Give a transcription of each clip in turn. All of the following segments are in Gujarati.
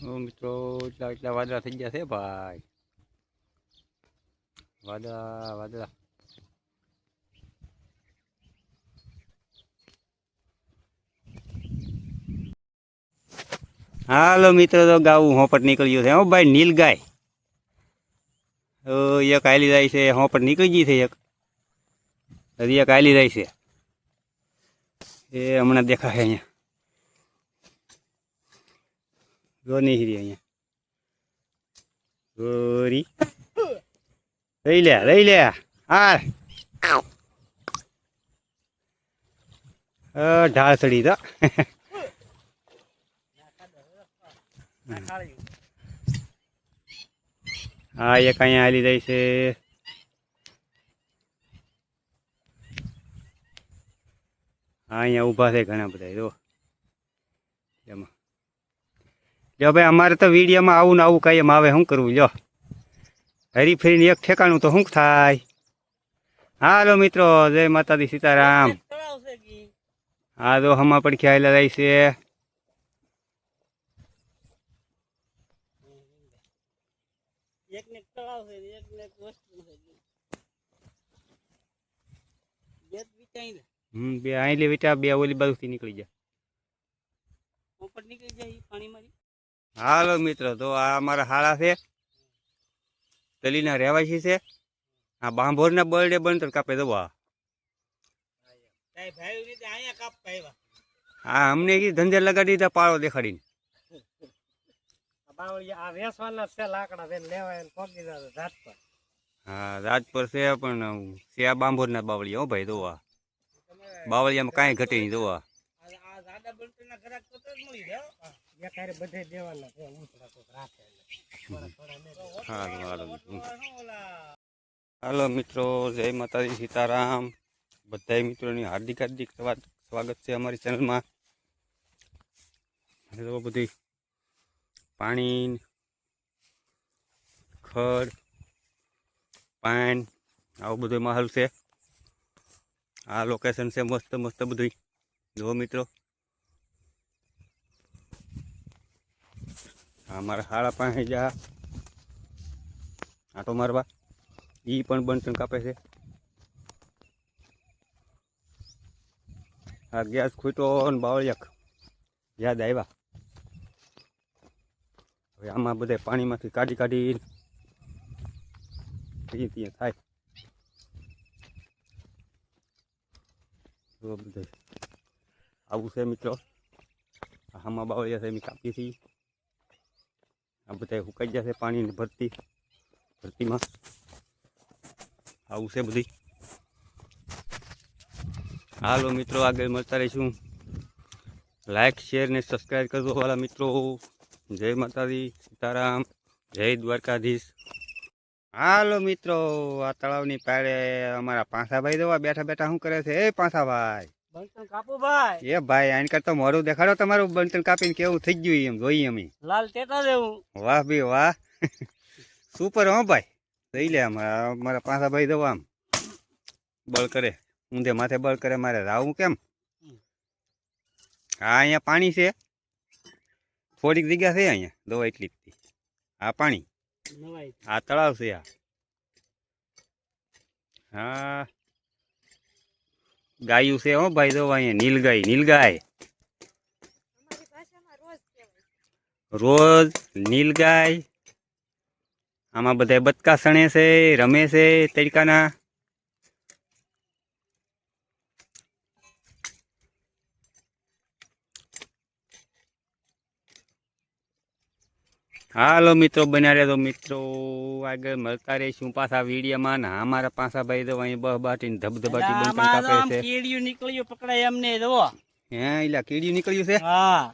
મિત્રો એટલા એટલા વાદળા થઈ ગયા છે ભાઈ, વાદળા વાદળા. હાલો મિત્રો, તો ગાવું હોપટ નીકળ્યું છે. હો ભાઈ, નીલગાય એક હાલી જાય છે. હોપટ નીકળી ગઈ છે એક, હજી એક હાલી જાય છે. એ હમણાં દેખાશે અહીંયા. ગોની હીરી અહીંયા ગોરી લઈ લે હા. ઢાળ ચડી તો હા, એક અહીંયા હાલી જાય છે. હા, અહીંયા ઊભા છે ઘણા બધા. જો એમાં જો ભાઈ, અમારે તો વિડીયોમાં આવું ને આવું કાંઈ આવે. શું કરવું? જો હરી ફરીને એક ઠેકાણું તો શું થાય. હાલો મિત્રો, જય માતાજી, સીતારામ. હા, તો હમા પણ ખ્યાલ જાય છે. બે આઈલી વિટા, બે ઓલી બાજુથી નીકળી જાય. હાલો મિત્રો, તો આ અમારા હાળા છે, તલીના રહેવાસી છે. આ બાંભોરના બર્થડે બનતો કાપે દવા. હા, અમને ધંધે લગાડી દીધા પાળો દેખાડીને. હા, રાજપર છે પણ છે આ બાંભોરના બાવળિયા. હો ભાઈ, દવા બાવળિયામાં કાંઈ ઘટે નહીં. દવા હાલો મિત્રો, જય માતાજી, સીતારામ. બધા મિત્રોની હાર્દિક હાર્દિક સ્વાગત છે અમારી ચેનલમાં. બધું પાણી, ખડ, પાન, આવું બધું માહોલ છે. આ લોકેશન છે મસ્ત મસ્ત બધું. જો મિત્રો, અમારા હાડા પાસે જા આટો મારવા. ઈ પણ બનતું કાપે છે. આ ગેસ ખૂટો ને બાવળિયા યાદ આવ્યા. હવે આમાં બધા પાણીમાંથી કાઢી કાઢી ત્યાં થાય. બધું આવું છે મિત્રો. આમાં બાવળિયા છે, એમ કાપી છીએ. આ બધા સુકાઈ જશે પાણીની ભરતીમાં. આવું છે બધી. હાલો મિત્રો, આગળ મળતા રહીશું. લાઈક, શેર ને સબસ્ક્રાઈબ કરજો વાલા મિત્રો. જય માતાજી, સીતારામ, જય દ્વારકાધીશ. હાલો મિત્રો, આ તળાવની પાળે અમારા પાંસાભાઈ દવા બેઠા બેઠા શું કરે છે? એ પાંસાભાઈ, બનતણ કાપો ભાઈ. એ ભાઈ, આને કરતો મોડું દેખાડો તમારું બનતણ કાપીને કેવું થઈ ગયું એમ જોઈએ અમે. લાલ ટેટા દેવું. વાહ બી વાહ, સુપર. હો ભાઈ, જઈ લે અમારા પાંસાભાઈ દવા આમ બળ કરે, ઊંધે માથે બળ કરે. મારે રાવું કેમ? હા, અહીંયા પાણી છે, થોડીક જગ્યા છે અહીંયા દવા એટલી. આ પાણી, આ તળાવ છે. હા, ગાયું છે. હો ભાઈ, દવા અહીંયા નીલગાય રોજ નીલગાય. આમાં બધા બચકા સણે છે, રમે છે તડકાના. હાલો મિત્રો, બન્યા રહેતો મિત્રો. આગળ મળતા રહીશું પાછા વિડીયોમાં. ને અમારા પાછા ભાઈ તો અહીં બહબાટીને ધબધબાટી બનતણ કાપે છે. કીડિયું નીકળ્યું, પકડાય એમને. જોવો હે, એલા કીડિયું નીકળ્યું છે. હા,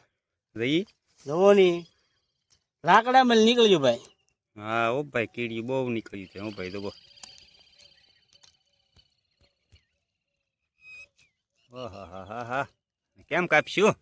રહી જોવો ની લાકડામાં નીકળ્યું ભાઈ. હા, ઓ ભાઈ, કીડિયું બહુ નીકળ્યું છે. હો ભાઈ, જોવો. ઓહા હા હા હા, કેમ કાપશું?